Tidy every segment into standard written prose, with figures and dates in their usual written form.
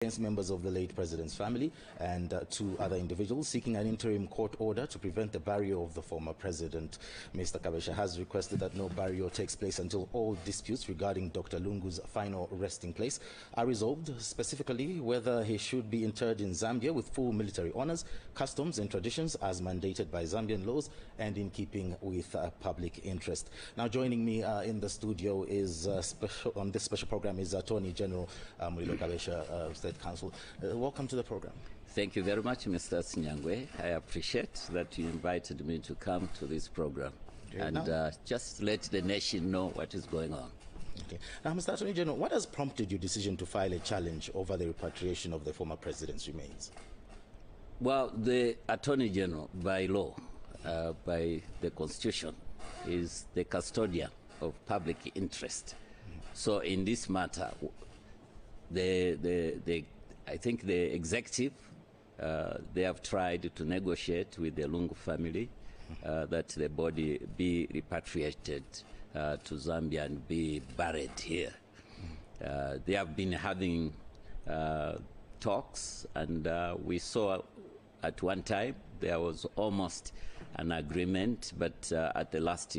against members of the late president's family and two other individuals seeking an interim court order to prevent the burial of the former president. Mr. Kabesha has requested that no burial takes place until all disputes regarding Dr. Lungu's final resting place are resolved, specifically whether he should be interred in Zambia with full military honors, customs and traditions as mandated by Zambian laws and in keeping with public interest. Now joining me in the studio is on this special program is Attorney General Murilo Kabesha, State Counsel. Welcome to the program. Thank you very much, Mr. Sinyangwe. I appreciate that you invited me to come to this program and just let the nation know what is going on. Okay. Now, Mr. Attorney General, what has prompted your decision to file a challenge over the repatriation of the former president's remains? Well, the Attorney General, by law, by the Constitution, is the custodian of public interest. So in this matter, I think the executive, they have tried to negotiate with the Lungu family that the body be repatriated to Zambia and be buried here. They have been having talks, and we saw at one time there was almost an agreement, but at the last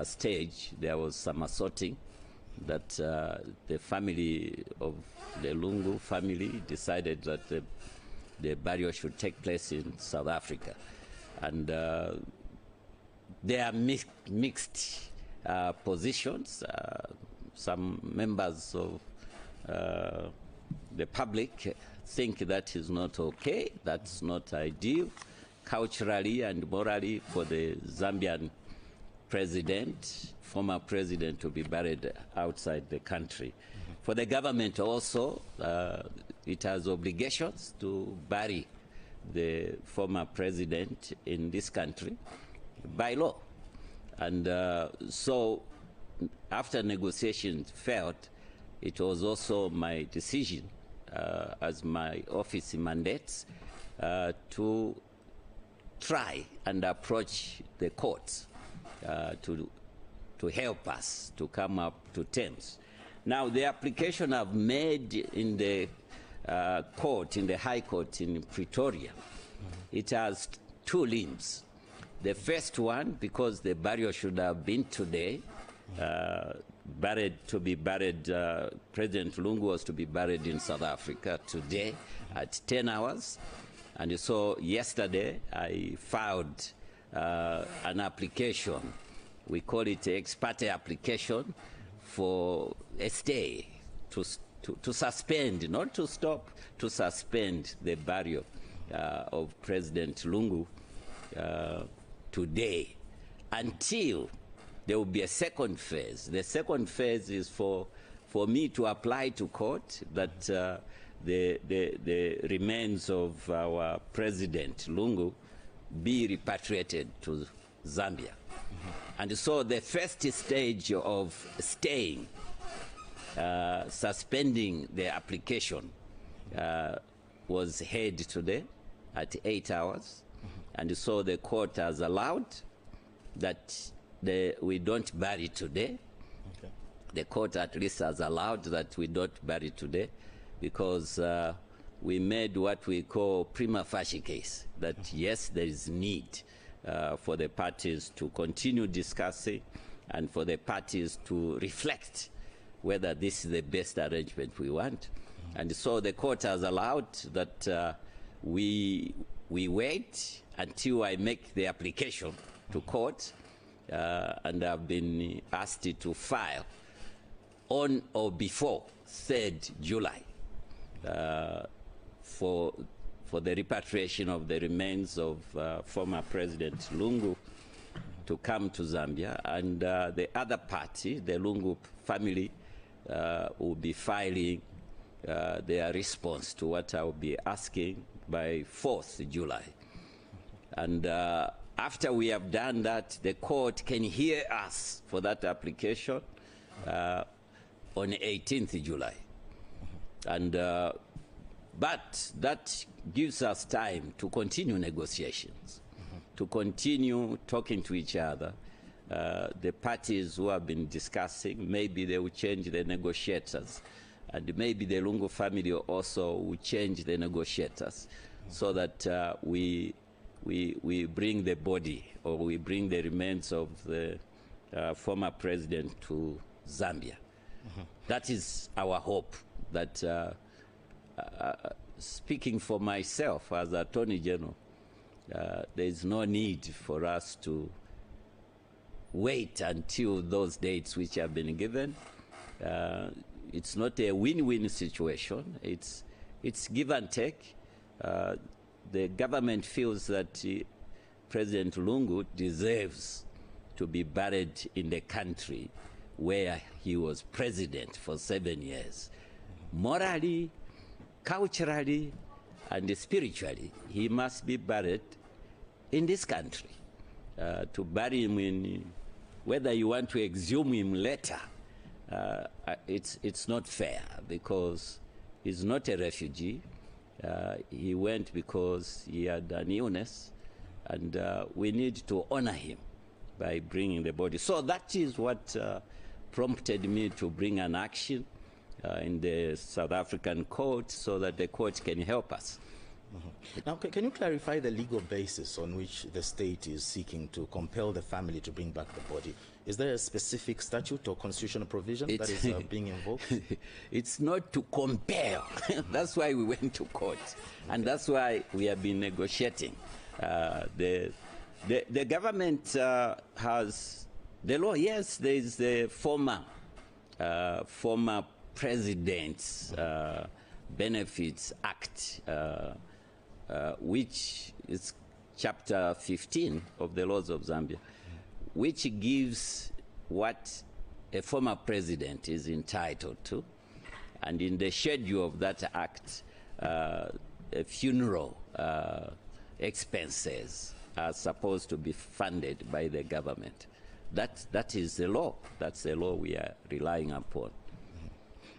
stage there was some assorting that the family of the Lungu family decided that the burial should take place in South Africa. And there are mixed positions. Some members of the public think that is not okay, that's not ideal, culturally and morally, for the Zambian president, former president, to be buried outside the country. For the government also, it has obligations to bury the former president in this country by law. And so after negotiations failed, it was also my decision, as my office mandates, to try and approach the courts to help us to come up to terms. Now, the application I've made in the court, in the High Court in Pretoria, it has two limbs. The first one, because the burial should have been today, President Lungu was to be buried in South Africa today at 10 hours. And so yesterday I filed an application. We call it an ex parte application for a stay, to suspend, not to stop, to suspend the burial of President Lungu today until there will be a second phase. The second phase is for me to apply to court that the remains of our President Lungu be repatriated to Zambia. And so the first stage of staying, suspending the application, was held today at 8 hours. And so the court has allowed that we don't bury today. Okay. The court at least has allowed that we don't bury today because we made what we call prima facie case, that yes, there is need for the parties to continue discussing and for the parties to reflect whether this is the best arrangement we want. And so the court has allowed that we wait until I make the application to court, and I've been asked to file on or before 3rd July for the repatriation of the remains of former President Lungu to come to Zambia. And the other party, the Lungu family, will be filing their response to what I will be asking by 4th July. And after we have done that, the court can hear us for that application on 18th July. And but that gives us time to continue negotiations, to continue talking to each other. The parties who have been discussing, maybe they will change the negotiators and maybe the Lungu family also will change the negotiators so that we bring the body, or we bring the remains of the former president to Zambia. That is our hope. That speaking for myself as Attorney General, there is no need for us to wait until those dates which have been given. It's not a win-win situation. It's give and take. The government feels that President Lungu deserves to be buried in the country where he was president for 7 years. Morally, culturally, and spiritually, he must be buried in this country. To bury him in, whether you want to exhume him later, it's not fair, because he's not a refugee. He went because he had an illness, and we need to honor him by bringing the body. So that is what prompted me to bring an action in the South African court, so that the court can help us. Now, can you clarify the legal basis on which the state is seeking to compel the family to bring back the body? Is there a specific statute or constitutional provision that is being invoked? It's not to compel. That's why we went to court, and that's why we have been negotiating. The government has the law. Yes, there is the former President's Benefits Act, which is Chapter 15 of the laws of Zambia, which gives what a former president is entitled to. And in the schedule of that act, funeral expenses are supposed to be funded by the government. That is the law. That's the law we are relying upon.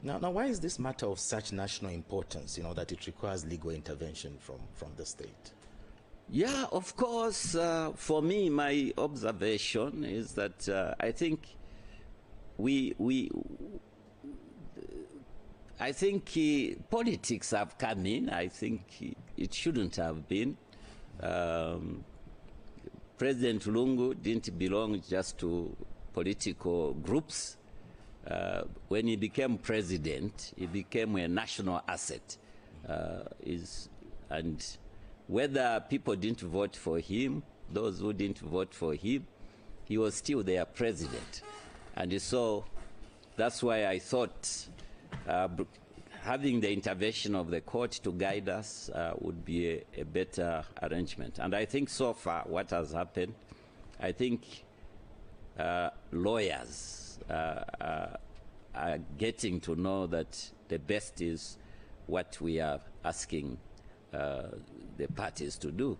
Now, why is this matter of such national importance, that it requires legal intervention from the state? Yeah, of course. For me, my observation is that I think politics have come in. I think it shouldn't have been. President Lungu didn't belong just to political groups. When he became president, he became a national asset. And whether people didn't vote for him, those who didn't vote for him, he was still their president. And so that's why I thought having the intervention of the court to guide us would be a better arrangement. And I think so far what has happened, I think lawyers are getting to know that the best is what we are asking the parties to do.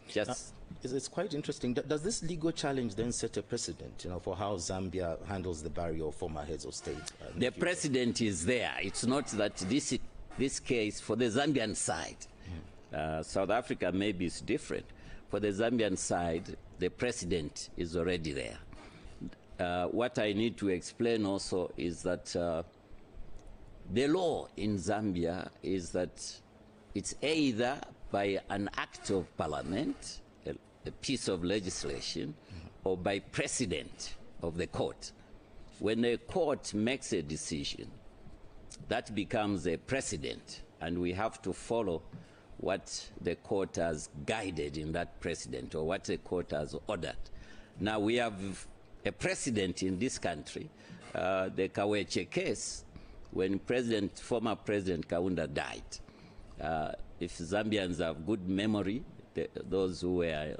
Just it's quite interesting. Does this legal challenge then set a precedent, for how Zambia handles the burial of former heads of state? The precedent is there. It's not that this case, for the Zambian side, South Africa maybe is different. For the Zambian side, the precedent is already there. What I need to explain also is that the law in Zambia is that it's either by an act of parliament, a piece of legislation, or by precedent of the court. When a court makes a decision, that becomes a precedent, and we have to follow what the court has guided in that precedent, or what the court has ordered. Now we have a precedent in this country, the Kaweche case, when former President Kaunda died. If Zambians have good memory, those who were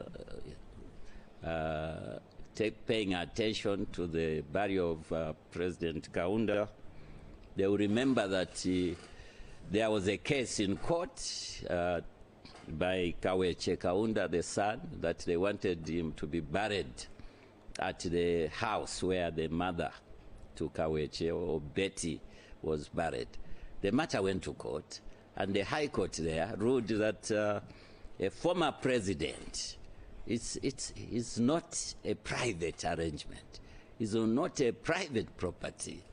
paying attention to the burial of President Kaunda, they will remember that there was a case in court by Kaweche Kaunda, the son, that they wanted him to be buried at the house where the mother to Kaweche, or Betty, was buried. The matter went to court, and the High Court there ruled that a former president is not a private arrangement. It's not a private property.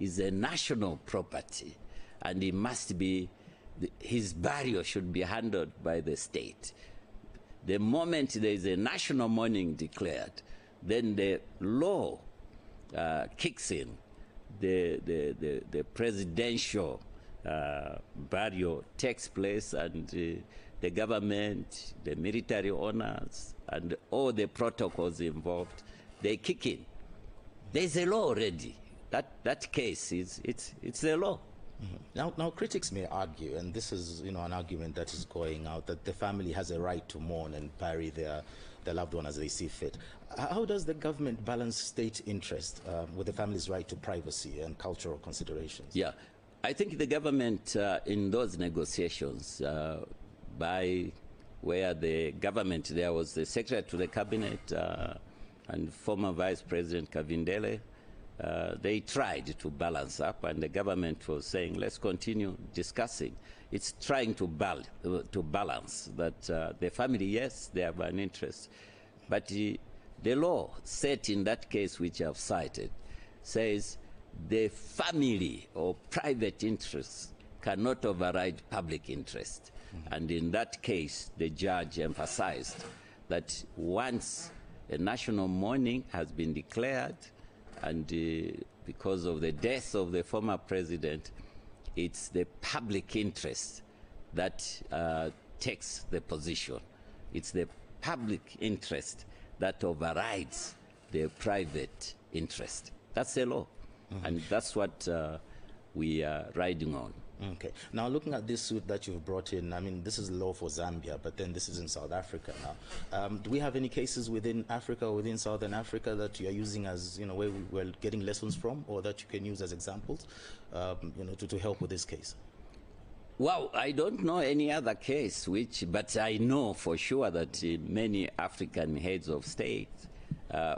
is a national property, and it must be, his burial should be handled by the state. The moment there is a national mourning declared, then the law kicks in. The presidential burial takes place, and the government, the military honors, and all the protocols involved, they kick in. There's a law already. That case it's a law. Mm-hmm. Now, critics may argue, and this is an argument that is going out, that the family has a right to mourn and bury their loved one as they see fit. How does the government balance state interest with the family's right to privacy and cultural considerations? Yeah, I think the government in those negotiations, by where the government, there was the Secretary to the Cabinet and former Vice President Kavindele, they tried to balance up, and the government was saying, let's continue discussing. It's trying to balance that the family, yes, they have an interest, but the law set in that case, which I've cited, says the family or private interests cannot override public interest. Mm-hmm. And in that case, the judge emphasized that once a national mourning has been declared, and because of the death of the former president, it's the public interest that takes the position. It's the public interest that overrides the private interest. That's the law. Mm-hmm. And that's what we are riding on. Okay. Now, looking at this suit that you've brought in, I mean, this is law for Zambia, but then this is in South Africa now. Do we have any cases within Africa or within Southern Africa that you are using as, where we're getting lessons from, or that you can use as examples, to help with this case? Well, I don't know any other case but I know for sure that many African heads of state,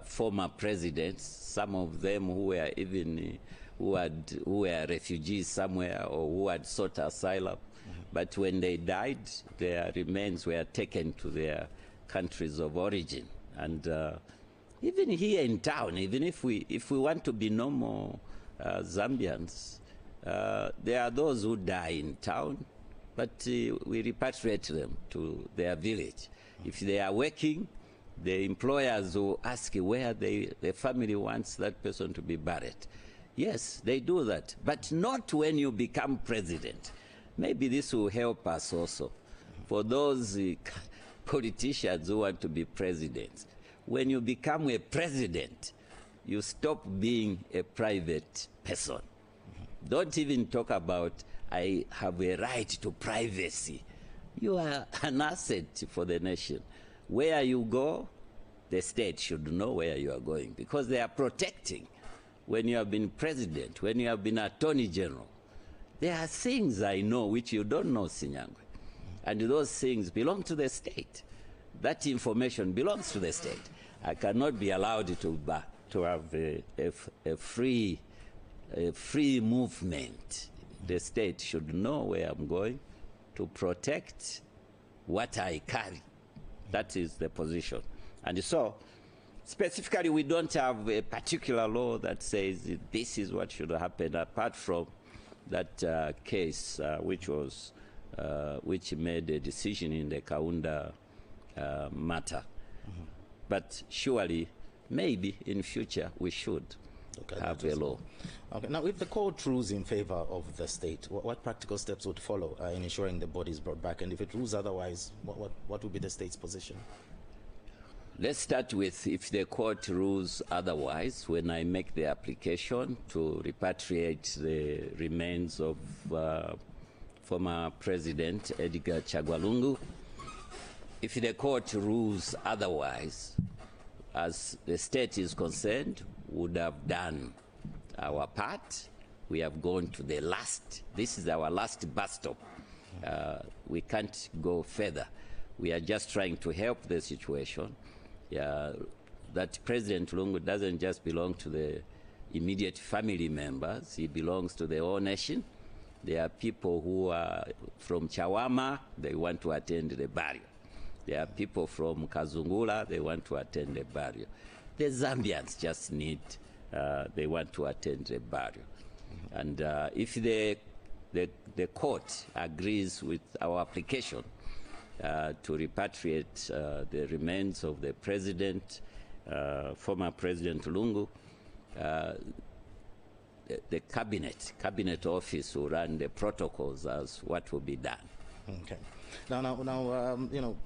former presidents, some of them who were even who were refugees somewhere or who had sought asylum. Mm-hmm. But when they died, their remains were taken to their countries of origin. And even here in town, even if we want to be normal Zambians, there are those who die in town, but we repatriate them to their village. Mm-hmm. If they are working, the employers will ask where the family wants that person to be buried. Yes, they do that, but not when you become president. Maybe this will help us also. For those politicians who want to be presidents, when you become a president, you stop being a private person. Don't even talk about, I have a right to privacy. You are an asset for the nation. Where you go, the state should know where you are going, because they are protecting. When you have been president, when you have been attorney general, there are things I know which you don't know, Sinyangwe. And those things belong to the state. That information belongs to the state. I cannot be allowed to have a free movement. The state should know where I'm going to protect what I carry. That is the position. And so, specifically, we don't have a particular law that says this is what should happen, apart from that case which made a decision in the Kaunda matter. Mm-hmm. But surely, maybe in future, we should have a law. Okay. Now, if the court rules in favor of the state, what practical steps would follow in ensuring the body is brought back? And if it rules otherwise, what would be the state's position? Let's start with, if the court rules otherwise, when I make the application to repatriate the remains of former President Edgar Lungu, if the court rules otherwise, as the state is concerned, would have done our part. We have gone to the last. This is our last bus stop. We can't go further. We are just trying to help the situation. That President Lungu doesn't just belong to the immediate family members. He belongs to the whole nation. There are people who are from Chawama, they want to attend the burial. There are people from Kazungula, they want to attend the burial. The Zambians just need, they want to attend the burial. And if the court agrees with our application to repatriate the remains of the president, former President Lungu, the cabinet office will run the protocols as what will be done. Okay. Now, you know,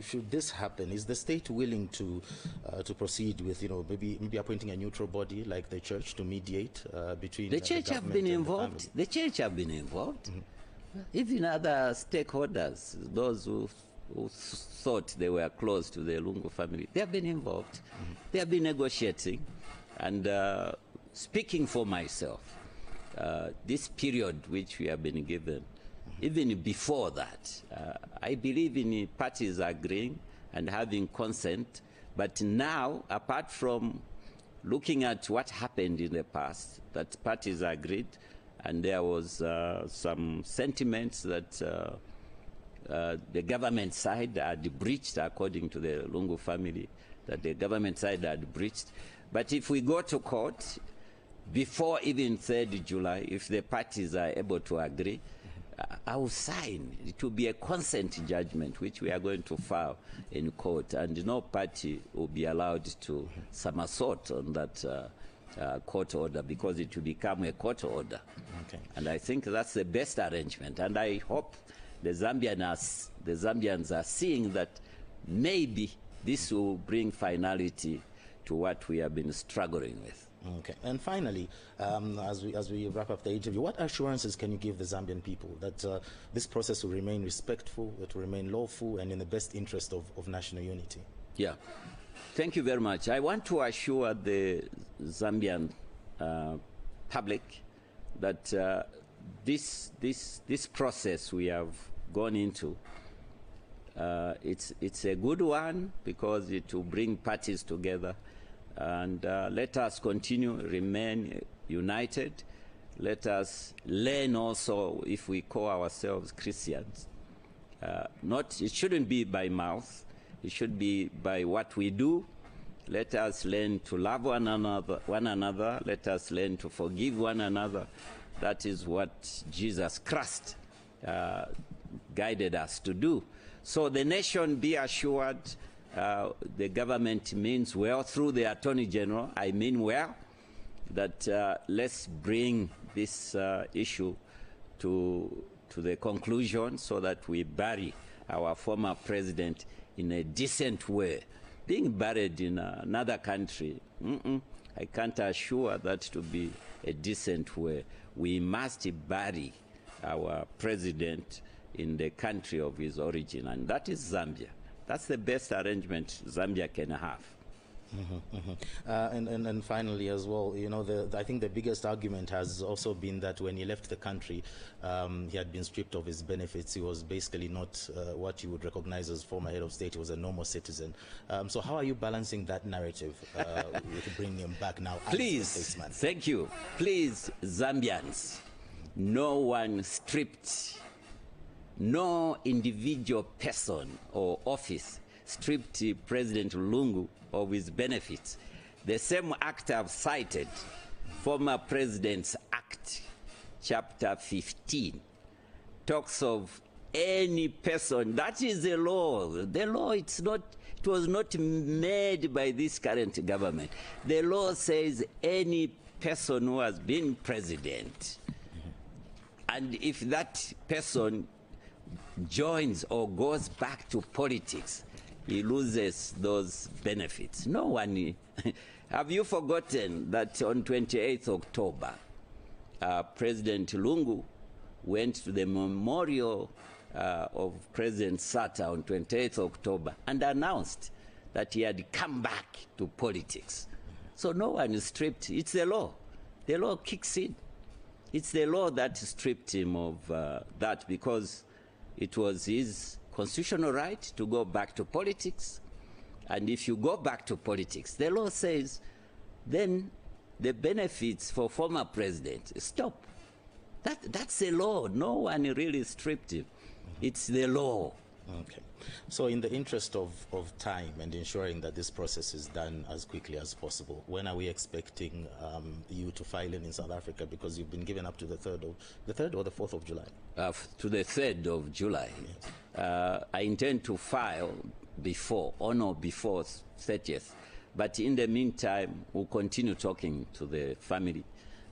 should this happen, is the state willing to proceed with, you know, maybe appointing a neutral body like the church to mediate between the church have been involved? The church have been involved. Even other stakeholders, those who thought they were close to the Lungu family, they have been involved. They have been negotiating. And speaking for myself, this period which we have been given, even before that, I believe in parties agreeing and having consent. But now, apart from looking at what happened in the past, that parties agreed, and there was some sentiments that the government side had breached, according to the Lungu family, that the government side had breached. But if we go to court, before even 3rd July, if the parties are able to agree, I will sign. It will be a consent judgment, which we are going to file in court, and no party will be allowed to somersault on that court order, because it will become a court order. Okay. And I think that's the best arrangement. And I hope the Zambians are seeing that maybe this will bring finality to what we have been struggling with. Okay. And finally, as we wrap up the interview, what assurances can you give the Zambian people that this process will remain respectful, it will remain lawful, and in the best interest of national unity? Yeah. Thank you very much. I want to assure the Zambian public that this process we have gone into, it's a good one, because it will bring parties together. And let us continue, remain united. Let us learn also, if we call ourselves Christians, it shouldn't be by mouth, it should be by what we do. Let us learn to love one another. Let us learn to forgive one another. That is what Jesus Christ guided us to do. So the nation, be assured, the government means well through the Attorney General. I mean well, that let's bring this issue to the conclusion, so that we bury our former president in a decent way. Being buried in another country, I can't assure that to be a decent way. We must bury our president in the country of his origin, and that is Zambia. That's the best arrangement Zambia can have. And finally, as well, you know, I think the biggest argument has also been that when he left the country, he had been stripped of his benefits. He was basically not what you would recognize as former head of state. He was a normal citizen. So how are you balancing that narrative with bringing him back now? Please, as a statesman? Thank you. Please, Zambians, no one stripped, no individual person or office stripped President Lungu of his benefits. The same act I've cited, former President's Act, Chapter 15, talks of any person. That is the law. The law, it was not made by this current government. The law says any person who has been president, and if that person joins or goes back to politics, he loses those benefits. No one. Have you forgotten that on 28th October, President Lungu went to the memorial of President Sata on 28th October and announced that he had come back to politics. So no one is stripped. It's the law. The law kicks in. It's the law that stripped him of that, because it was his constitutional right to go back to politics. And if you go back to politics, the law says then the benefits for former president stop. That's the law. No one really stripped him. It's the law. Okay. So in the interest of time and ensuring that this process is done as quickly as possible, when are we expecting you to file in South Africa? Because you've been given up to the 3rd or the 4th of July? To the 3rd of July. Yes. I intend to file before 30th. But in the meantime, we'll continue talking to the family.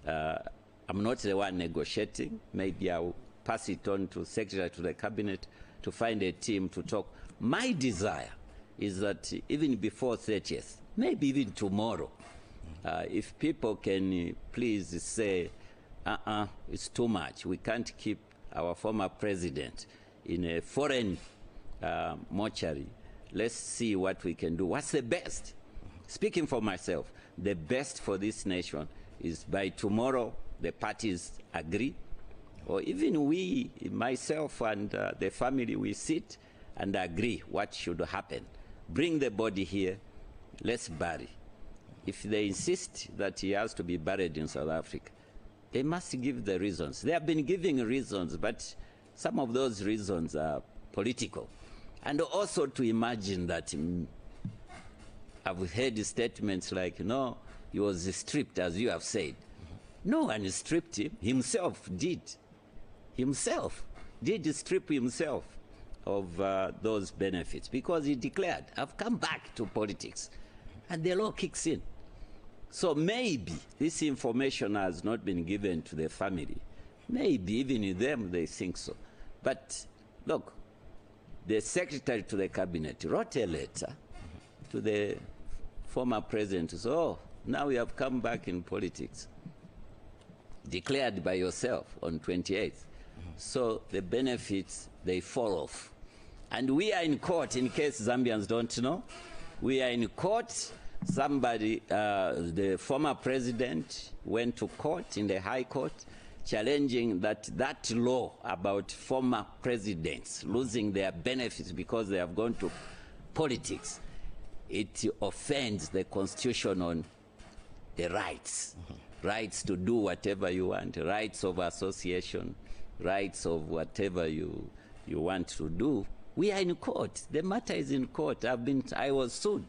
I'm not the one negotiating. Maybe I'll pass it on to Secretary to the Cabinet to find a team to talk. My desire is that even before 30th, maybe even tomorrow, if people can please say, it's too much. We can't keep our former president in a foreign mortuary. Let's see what we can do. What's the best? Speaking for myself, the best for this nation is by tomorrow the parties agree, or even we, myself and the family, we sit and agree what should happen. Bring the body here, let's bury. If they insist that he has to be buried in South Africa, they must give the reasons. They have been giving reasons, but some of those reasons are political. And also to imagine that I've heard statements like, no, he was stripped, as you have said. No one stripped him. Himself did. Himself did strip himself of those benefits because he declared, I've come back to politics. And the law kicks in. So maybe this information has not been given to the family. Maybe even in them they think so. But look, the Secretary to the Cabinet wrote a letter to the former president to say, oh, now we have come back in politics. Declared by yourself on 28th. So the benefits, they fall off. And we are in court, in case Zambians don't know. We are in court. Somebody, the former president went to court, in the High Court, challenging that law about former presidents losing their benefits because they have gone to politics. It offends the Constitution on the rights. Rights to do whatever you want, rights of association, rights of whatever you want to do. We are in court. The matter is in court. I was sued.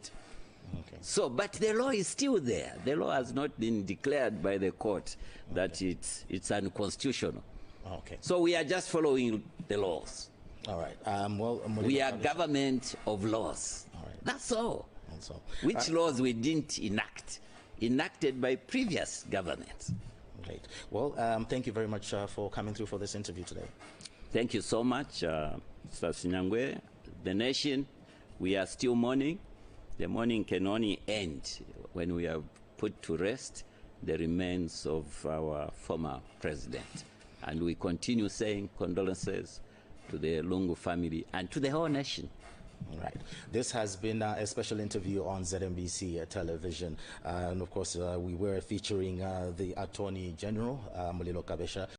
Okay. So, but the law is still there. The law has not been declared by the court that it's unconstitutional. Okay. So we are just following the laws. All right. We are government of laws. All right. That's all. That's all. Which laws we didn't enact, enacted by previous governments. Right. Well, thank you very much for coming through for this interview today. Thank you so much, Mr. Sinyangwe. The nation, we are still mourning. The mourning can only end when we have put to rest the remains of our former president. And we continue saying condolences to the Lungu family and to the whole nation. All right. This has been a special interview on ZMBC television. And of course, we were featuring the Attorney General, Mulilo Kabesha.